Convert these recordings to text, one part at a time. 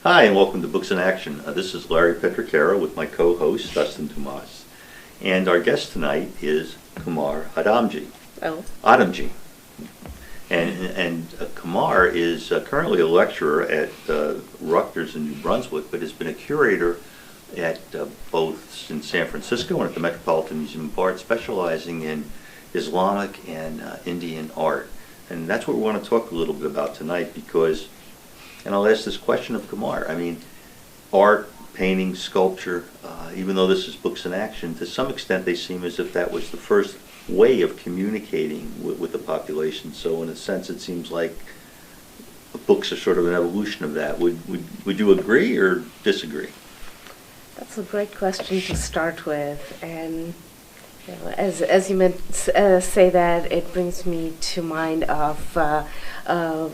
Hi, and welcome to Books in Action. This is Larry Petraccaro with my co-host, Dustin Dumas. And our guest tonight is Qamar Adamjee. Oh. Adamjee. And Qamar is currently a lecturer at Rutgers in New Brunswick, but has been a curator at both in San Francisco and at the Metropolitan Museum of Art, specializing in Islamic and Indian art. And that's what we want to talk a little bit about tonight because, and I'll ask this question of Qamar, I mean, art, painting, sculpture, even though this is Books in Action, to some extent they seem as if that was the first way of communicating with the population. So in a sense it seems like books are sort of an evolution of that. Would you agree or disagree? That's a great question to start with, and as you say that, it brings me to mind of a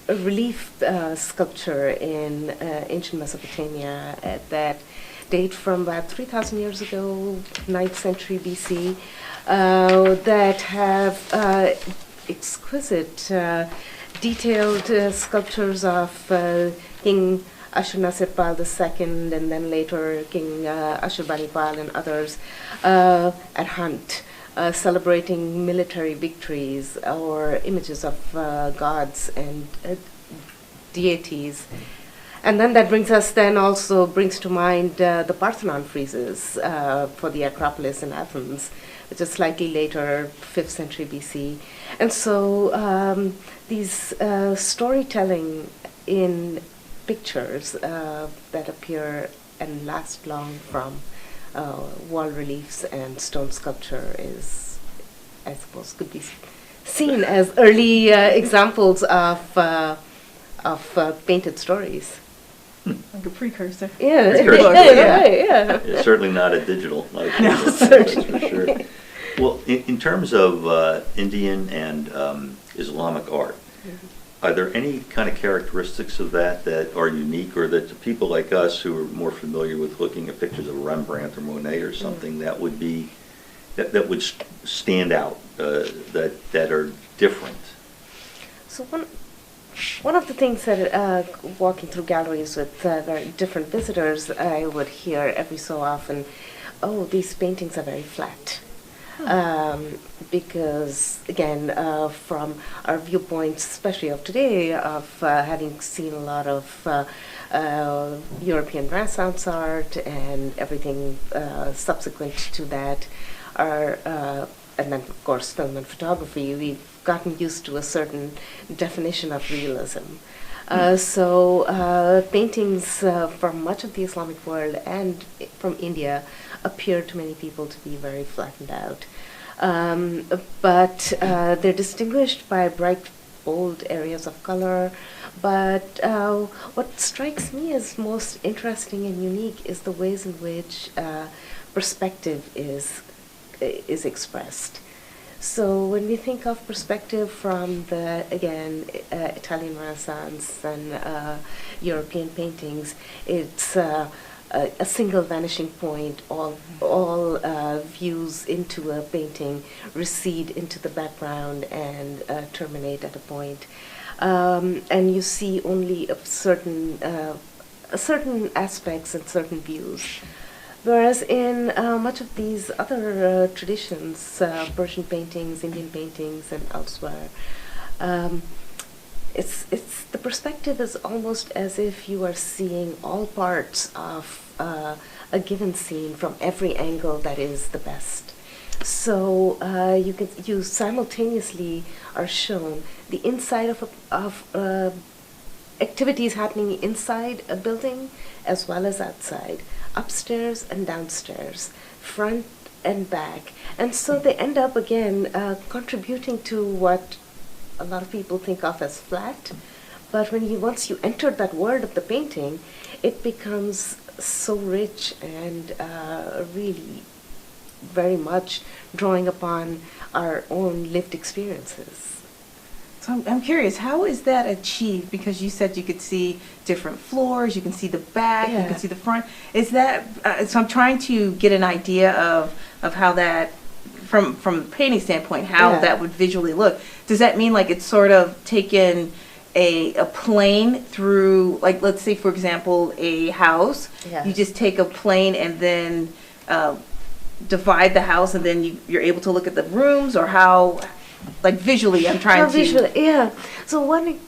relief sculpture in ancient Mesopotamia that date from about 3,000 years ago, 9th century BC, that have exquisite, detailed sculptures of King Ashurnasirpal II, and then later King Ashurbanipal and others at hunt, celebrating military victories, or images of gods and deities. And then that brings to mind the Parthenon friezes for the Acropolis in Athens, which is slightly later, 5th century BC. And so these storytelling in pictures that appear and last long from wall reliefs and stone sculpture is, I suppose, could be seen as early examples of painted stories. Like a precursor. Yeah, yeah. It's certainly not a digital. That's for sure. Well, in terms of Indian and Islamic art, are there any kind of characteristics of that are unique, or that to people like us who are more familiar with looking at pictures of Rembrandt or Monet or something that would be that would stand out, that are different? So one of the things that walking through galleries with very different visitors, I would hear every so often, "Oh, these paintings are very flat." Because again, from our viewpoints, especially of today, of having seen a lot of European Renaissance art and everything subsequent to that, and then of course film and photography, we've gotten used to a certain definition of realism. So paintings from much of the Islamic world and from India appear to many people to be very flattened out. But they're distinguished by bright, bold areas of color. But what strikes me as most interesting and unique is the ways in which perspective is expressed. So when we think of perspective from the, again, Italian Renaissance and European paintings, it's a single vanishing point. All views into a painting recede into the background and terminate at a point. And you see only certain aspects and certain views. Whereas in much of these other traditions, Persian paintings, Indian paintings, and elsewhere, it's the perspective is almost as if you are seeing all parts of a given scene from every angle that is the best. So you simultaneously are shown the inside of activities happening inside a building as well as outside, upstairs and downstairs, front and back. And so they end up again contributing to what a lot of people think of as flat. But once you enter that world of the painting, it becomes so rich and really very much drawing upon our own lived experiences. So I'm curious, how is that achieved? Because you said you could see different floors, you can see the back, you can see the front. Is that, so I'm trying to get an idea of how that, from a painting standpoint, how that would visually look. Does that mean like it's sort of taken a plane through, like, let's say, for example, a house. Yeah. You just take a plane and then divide the house, and then you're able to look at the rooms, or how, like, visually, I'm trying to. Visually, yeah. So one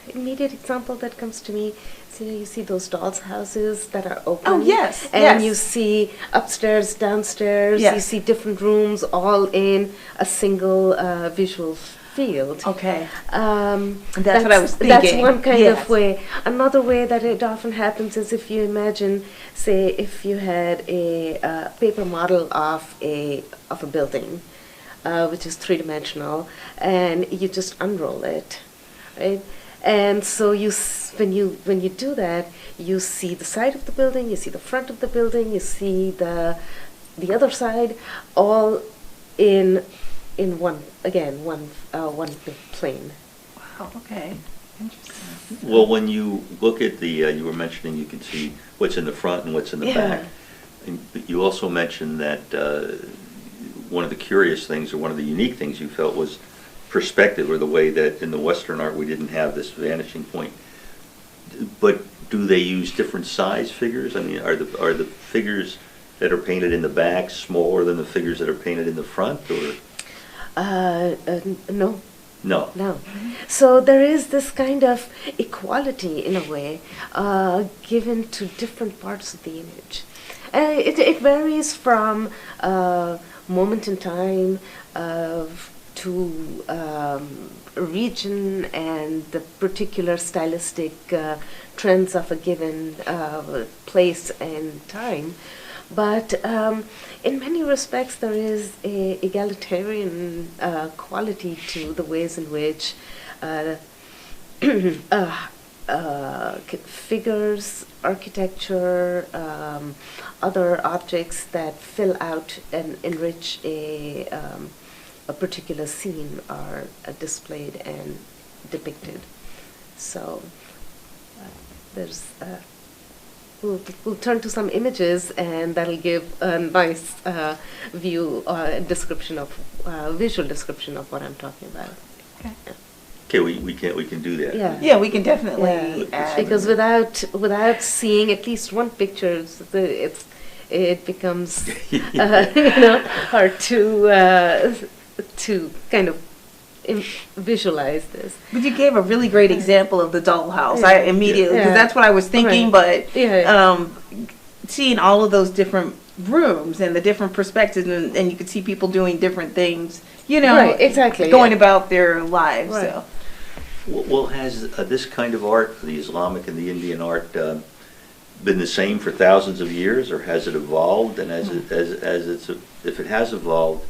immediate example that comes to me is, you see those dolls' houses that are open. Oh, yes, And yes. you see upstairs, downstairs. Yes. You see different rooms all in a single visual field. Okay. Um, That's what I was That's thinking. one kind Yes. of way. Another way that it often happens is if you imagine, say, if you had a paper model of a building, which is three-dimensional, and you just unroll it, right? And so when you do that, you see the side of the building, you see the front of the building, you see the other side, all in one big plane. Wow, okay. Interesting. Well, when you look at the, you were mentioning you can see what's in the front and what's in the Yeah. back. And you also mentioned that one of the curious things, or one of the unique things you felt, was perspective, or the way that in the Western art we didn't have this vanishing point. But do they use different size figures? I mean, are the figures that are painted in the back smaller than the figures that are painted in the front, or? No. No. No. So there is this kind of equality, in a way, given to different parts of the image. It varies from moment in time to region and the particular stylistic trends of a given place and time. But in many respects, there is a egalitarian quality to the ways in which figures, architecture, other objects that fill out and enrich a particular scene are displayed and depicted. So there's. We'll turn to some images, and that'll give a nice view, description of visual description of what I'm talking about. Okay. Okay, we can do that. Yeah. Yeah, we can definitely Yeah. add. Because without seeing at least one picture, it becomes hard to kind of visualize this. But you gave a really great example of the dollhouse. Yeah. I immediately, because Yeah. that's what I was thinking, Right. but Yeah. seeing all of those different rooms and the different perspectives, and you could see people doing different things, Right, exactly, going yeah. about their lives. Right. So. Well, has this kind of art, the Islamic and the Indian art, been the same for thousands of years, or has it evolved? And if it has evolved,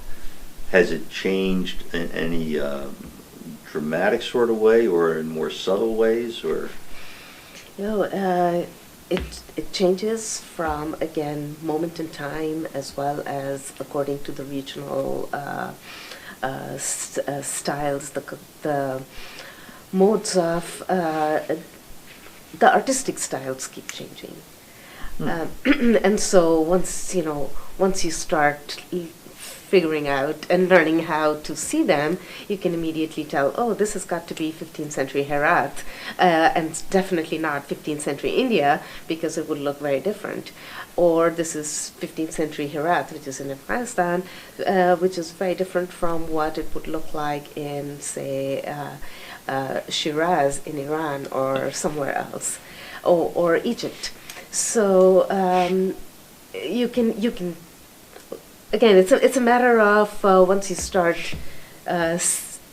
has it changed in any dramatic sort of way, or in more subtle ways, or? It changes from, again, moment in time, as well as according to the regional styles, the modes of the artistic styles keep changing. And so once you start figuring out and learning how to see them, you can immediately tell, oh, this has got to be 15th century Herat, and it's definitely not 15th century India, because it would look very different. Or this is 15th century Herat, which is in Afghanistan, which is very different from what it would look like in, say, Shiraz in Iran, or somewhere else, or Egypt. So you can again, it's a matter of once you start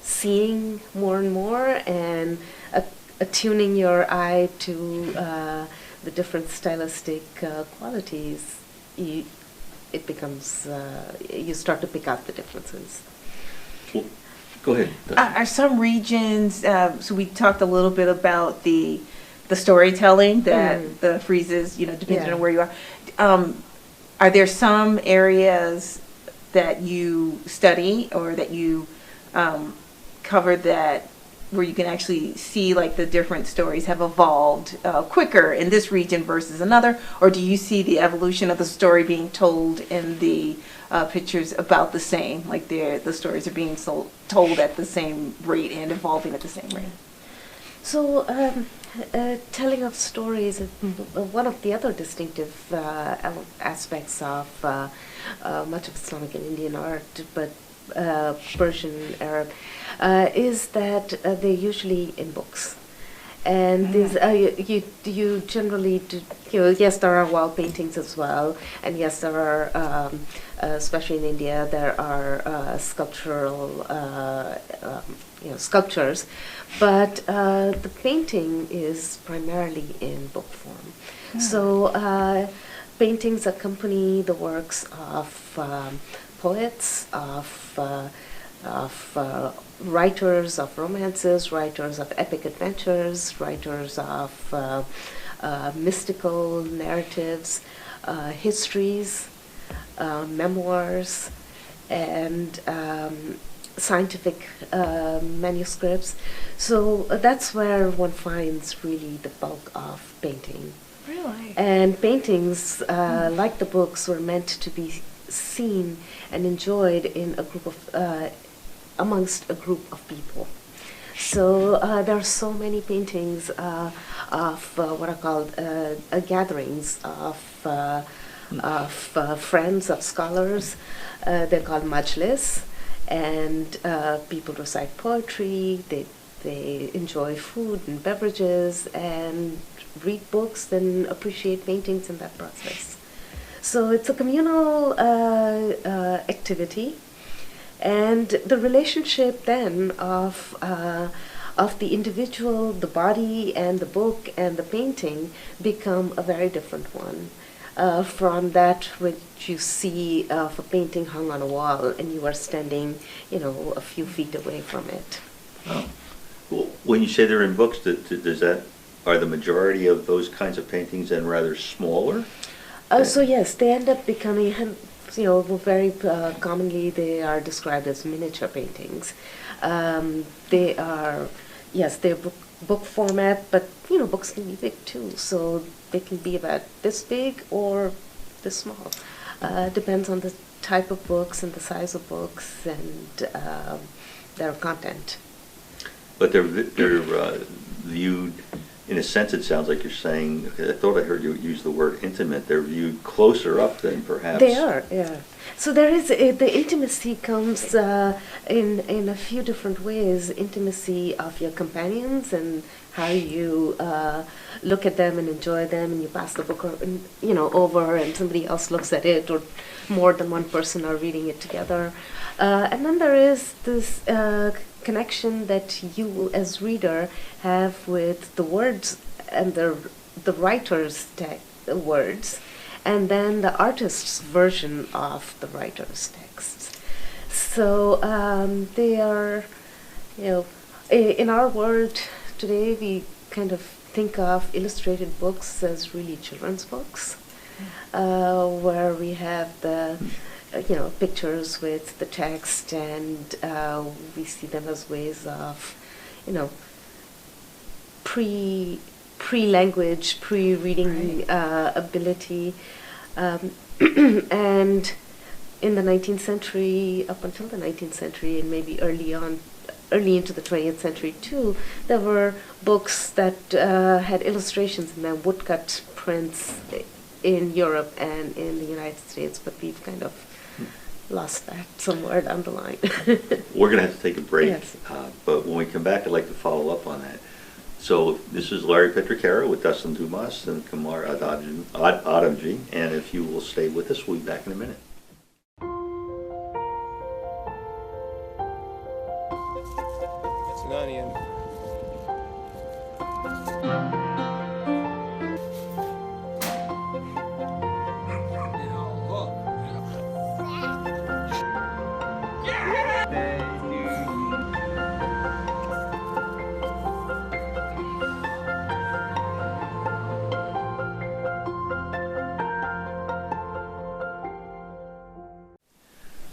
seeing more and more, and attuning your eye to the different stylistic qualities, it becomes you start to pick out the differences. Well, go ahead. Are some regions? So we talked a little bit about the storytelling that the friezes, depending on where you are. Are there some areas that you study or that you cover that where you can actually see like the different stories have evolved quicker in this region versus another, or do you see the evolution of the story being told in the pictures about the same, like the stories are being told at the same rate and evolving at the same rate? So, telling of stories is one of the other distinctive aspects of much of Islamic and Indian art, but Persian, Arab, is that they're usually in books. And these, you generally do, yes, there are wall paintings as well, and yes, there are, especially in India, there are sculptural, sculptures, but the painting is primarily in book form. So paintings accompany the works of poets, of writers of romances, writers of epic adventures, writers of mystical narratives, histories, memoirs, and scientific manuscripts. So that's where one finds really the bulk of painting. Really? And paintings, like the books, were meant to be seen and enjoyed in a group of amongst a group of people. So there are so many paintings of what are called gatherings of friends, of scholars. They're called majlis, and people recite poetry. They enjoy food and beverages and read books and appreciate paintings in that process. So it's a communal activity, and the relationship then of the individual, the body, and the book and the painting become a very different one from that which you see of a painting hung on a wall and you are standing, a few feet away from it. Oh. Well, when you say they're in books, are the majority of those kinds of paintings then rather smaller? So yes, they end up becoming, very commonly they are described as miniature paintings. They are, yes, they're book format, but books can be big too. So they can be about this big or this small. Depends on the type of books and the size of books and their content. But they're viewed, in a sense, it sounds like you're saying, I thought I heard you use the word intimate, they're viewed closer up than perhaps. They are, yeah. So there is, the intimacy comes in a few different ways. Intimacy of your companions and how you look at them and enjoy them, and you pass the book over and somebody else looks at it, or more than one person are reading it together. And then there is this connection that you as reader have with the words and the writer's words, and then the artist's version of the writer's texts. So they are, in our world today, we kind of think of illustrated books as really children's books, where we have the pictures with the text, and we see them as ways of, pre-language, pre-reading ability. And in the 19th century, up until the 19th century, and maybe early into the 20th century too, there were books that had illustrations in them, woodcut prints in Europe and in the United States, but we've kind of lost that somewhere down the line. We're going to have to take a break, yes. But when we come back, I'd like to follow up on that. So this is Larry Petraccaro with Dustin Dumas and Qamar Adamjee, and if you will stay with us, we'll be back in a minute. It's an onion.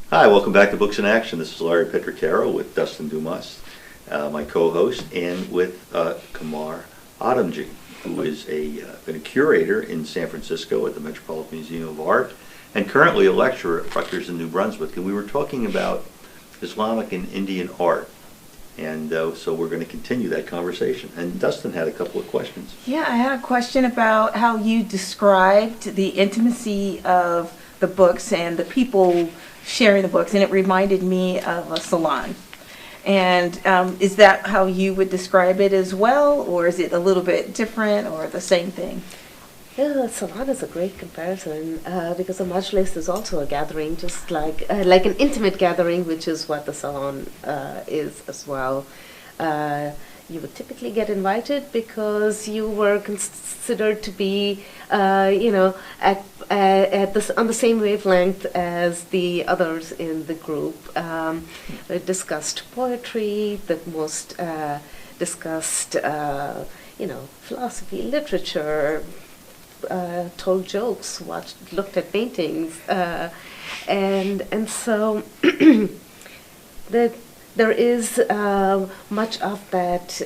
Hi, welcome back to Books in Action. This is Larry Petraccaro with Dustin Dumas. my co-host, and with Qamar Adamjee, who is been a curator in San Francisco at the Metropolitan Museum of Art, and currently a lecturer at Rutgers in New Brunswick. And we were talking about Islamic and Indian art. And so we're going to continue that conversation. And Dustin had a couple of questions. Yeah, I had a question about how you described the intimacy of the books and the people sharing the books, and it reminded me of a salon. And is that how you would describe it as well, or is it a little bit different or the same thing? Yeah, the salon is a great comparison because a majlis is also a gathering, just like an intimate gathering, which is what the salon is as well. You would typically get invited because you were considered to be, at on the same wavelength as the others in the group. They discussed poetry, the most discussed, philosophy, literature. Told jokes, looked at paintings, and so there is much of that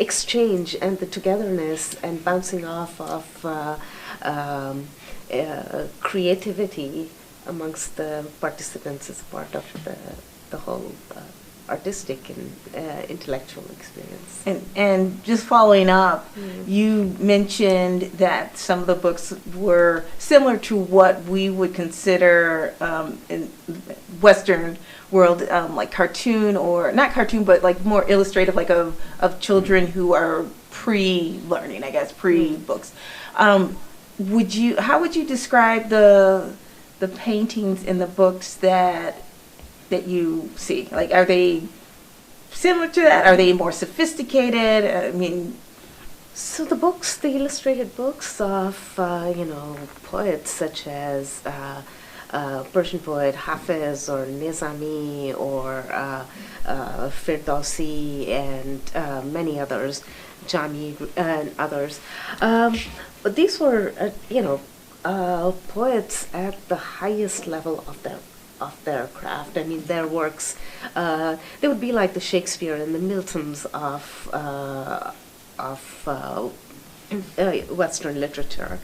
exchange and the togetherness and bouncing off of creativity amongst the participants as part of the whole artistic and intellectual experience. And just following up, you mentioned that some of the books were similar to what we would consider in Western world, like cartoon, or not cartoon, but like more illustrative, like of children who are pre-learning, I guess, pre-books. How would you describe the paintings in the books that you see? Like, are they similar to that? Are they more sophisticated? I mean, so the illustrated books of poets such as Persian poet Hafiz or Nizami or Firdausi and many others, Jami and others. But these were poets at the highest level of their craft. I mean, their works, they would be like the Shakespeare and the Miltons of Western literature.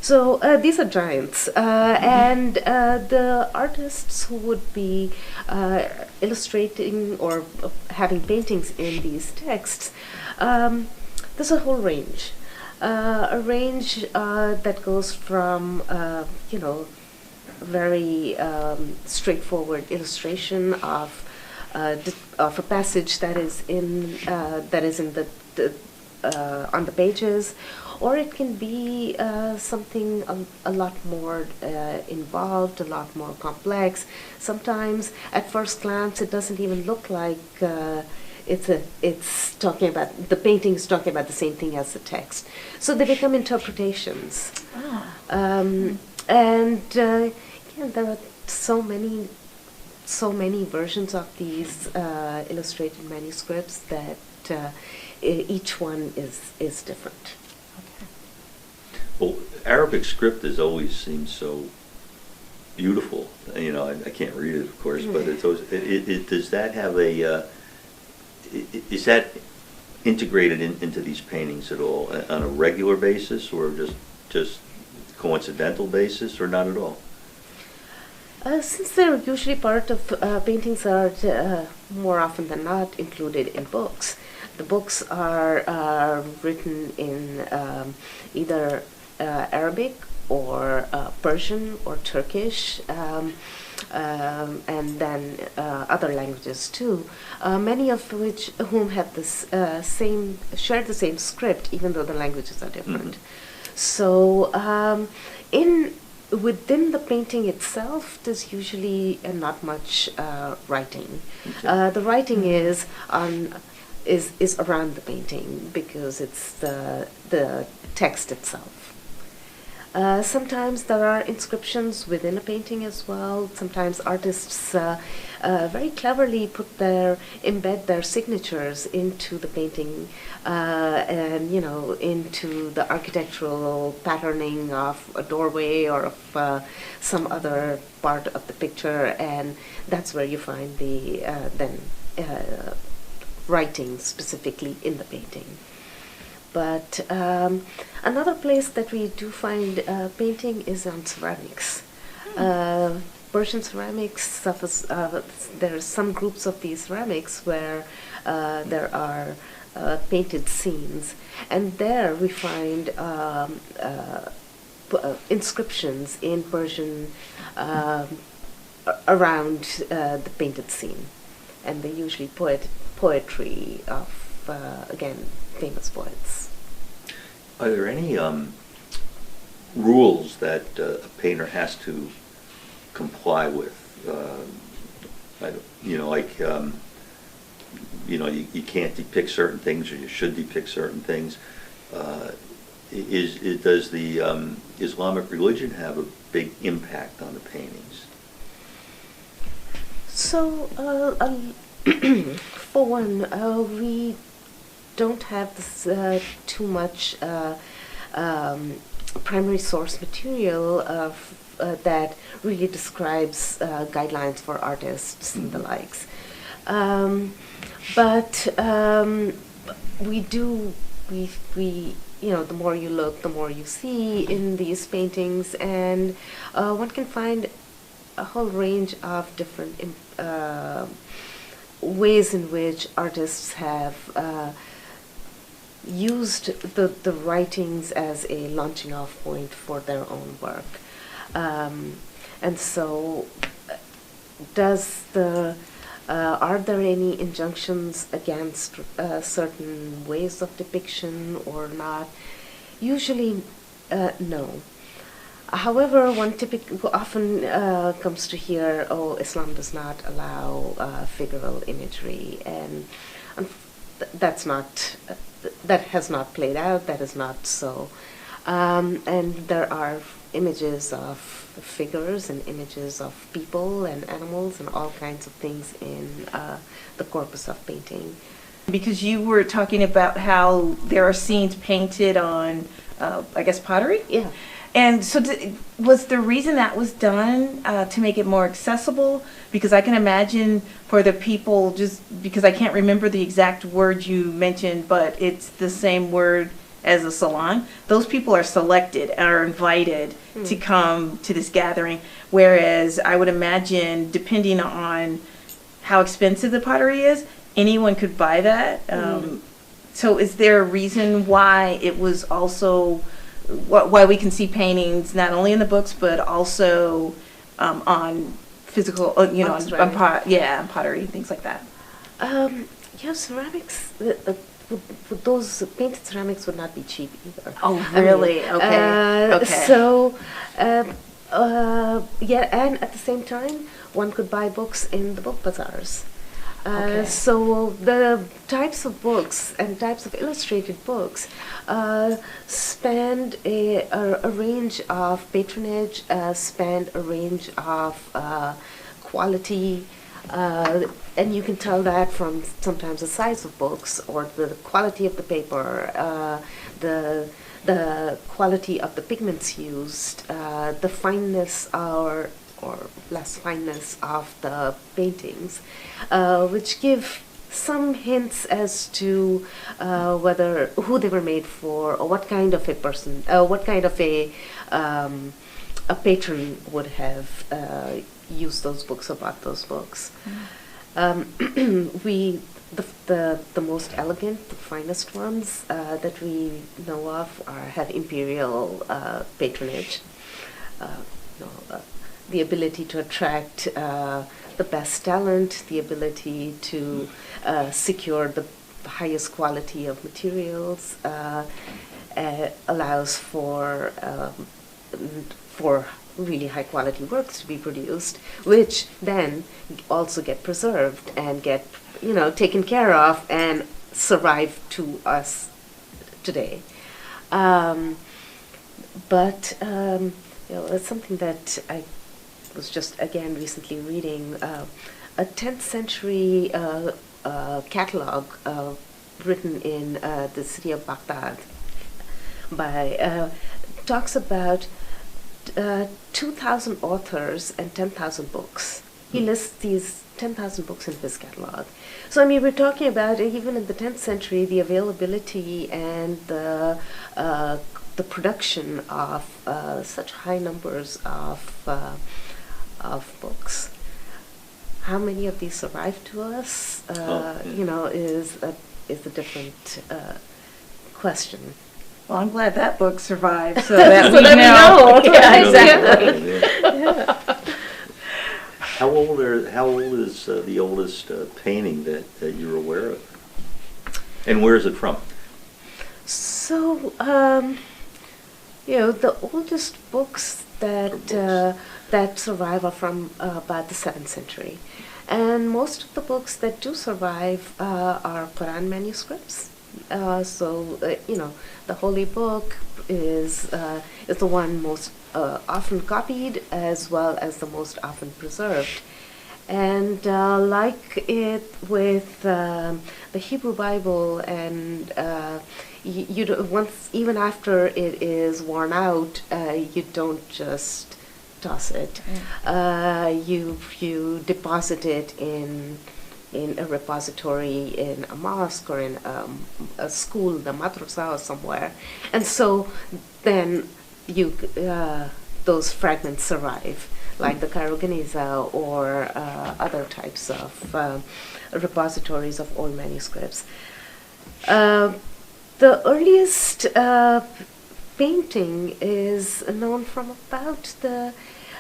So these are giants, and the artists who would be illustrating or having paintings in these texts, there's a whole range. A range that goes from, very straightforward illustration of a passage that is in the on the pages, or it can be something a lot more involved, a lot more complex. Sometimes, at first glance, it doesn't even look like it's talking about, the painting is talking about the same thing as the text. So they become interpretations. And there are so many versions of these illustrated manuscripts that each one is different. okay. Well, Arabic script has always seemed so beautiful. I can't read it, of course, but it's always, does that have is that integrated into these paintings at all on a regular basis, or just coincidental basis, or not at all? Since they're usually part of paintings are more often than not included in books. The books are written in either Arabic or Persian or Turkish, and then other languages too. Many of whom have share the same script, even though the languages are different. So within the painting itself, there's usually not much writing. Okay. The writing is around the painting because it's the text itself. Sometimes there are inscriptions within a painting as well. Sometimes artists very cleverly embed their signatures into the painting, and into the architectural patterning of a doorway or of some other part of the picture, and that's where you find the writing specifically in the painting. But another place that we do find painting is on ceramics. Persian ceramics suffers, there are some groups of these ceramics where there are painted scenes, and there we find inscriptions in Persian around the painted scene, and they usually poetry of, again, famous poets. Are there any rules that a painter has to comply with? You can't depict certain things, or you should depict certain things. Does the Islamic religion have a big impact on the paintings? So, for one, we don't have this too much primary source material that really describes guidelines for artists and the likes. But the more you look, the more you see in these paintings, and one can find a whole range of different ways in which artists have used the writings as a launching off point for their own work. And so, are there any injunctions against certain ways of depiction or not? Usually, no. However, one often comes to hear, oh, Islam does not allow figural imagery, and that's not, that has not played out, that is not so. And there are images of figures and images of people and animals and all kinds of things in the corpus of painting. Because you were talking about how there are scenes painted on, I guess, pottery? Yeah. And so was the reason that was done to make it more accessible? Because I can imagine for the people, just because I can't remember the exact word you mentioned, but it's the same word as a salon. Those people are selected, are invited to come to this gathering. Whereas I would imagine, depending on how expensive the pottery is, anyone could buy that. So is there a reason why it was also, why we can see paintings not only in the books but also on physical, on pottery, things like that? Ceramics, those painted ceramics would not be cheap either. Oh, really? Okay. So, and at the same time, one could buy books in the book bazaars. So the types of books and types of illustrated books spanned a range of patronage, spanned a range of quality, and you can tell that from sometimes the size of books or the quality of the paper, the quality of the pigments used, the fineness or less fineness of the paintings, which give some hints as to who they were made for, or what kind of a person, what kind of a patron would have used those books or bought those books. The most elegant, the finest ones that we know of have imperial patronage. The ability to attract the best talent, the ability to secure the highest quality of materials, allows for really high quality works to be produced, which then also get preserved and get taken care of and survive to us today. It's something that I was just again recently reading, a 10th century catalog written in the city of Baghdad by talks about 2,000 authors and 10,000 books. He lists these 10,000 books in his catalog. So, I mean, we're talking about, even in the 10th century, the availability and the production of such high numbers of books. How many of these survive to us, is a different question. Well, I'm glad that book survived, so that So we that we know. Yeah, You know, exactly. yeah. How old is the oldest painting that you're aware of? And where is it from? So, the oldest books that survive are from about the 7th century. And most of the books that do survive are Quran manuscripts. The Holy Book is the one most often copied, as well as the most often preserved. And like it with the Hebrew Bible, and once, even after it is worn out, you don't just toss it. You deposit it in a repository in a mosque or in a school, the madrasa or somewhere, and so then those fragments survive, like the Cairo Geniza or other types of repositories of old manuscripts. The earliest painting is known from about the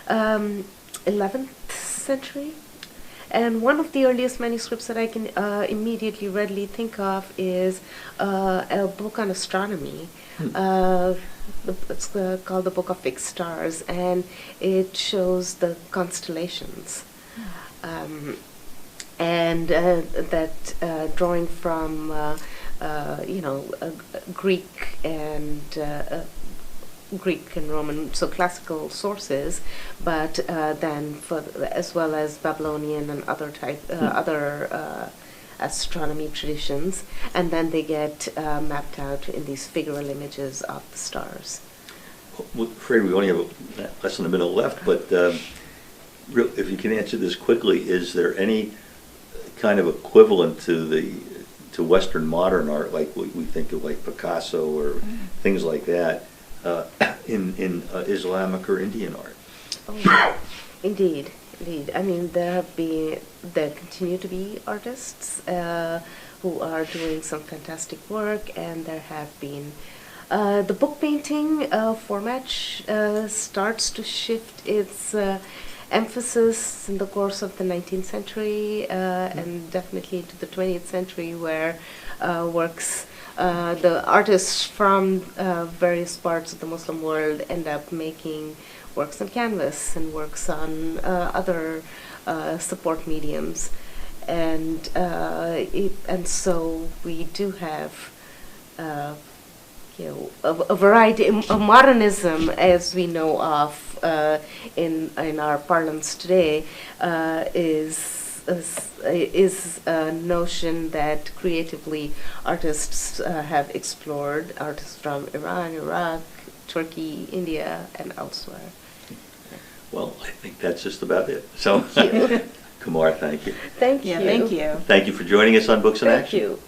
11th century. And one of the earliest manuscripts that I can immediately readily think of is a book on astronomy. It's called the Book of Fixed Stars, and it shows the constellations. And that drawing from Greek and Roman, so classical sources, but then as well as Babylonian and other astronomy traditions, and then they get mapped out in these figural images of the stars. Well, afraid we only have less than a minute left, but if you can answer this quickly, is there any kind of equivalent to Western modern art, like we think of like Picasso or things like that, in Islamic or Indian art? Oh, indeed. I mean, there continue to be artists who are doing some fantastic work, and there have been the book painting format starts to shift its emphasis in the course of the 19th century and definitely into the 20th century, where the artists from various parts of the Muslim world end up making works on canvas and works on other support mediums, and so we do have a variety of modernism, as we know of in our parlance today, is a notion that creatively artists have explored, artists from Iran, Iraq, Turkey, India, and elsewhere. Well, I think that's just about it. So, Thank you. Qamar, thank you. Thank you. Yeah, thank you. Thank you for joining us on Books in Thank Action. you.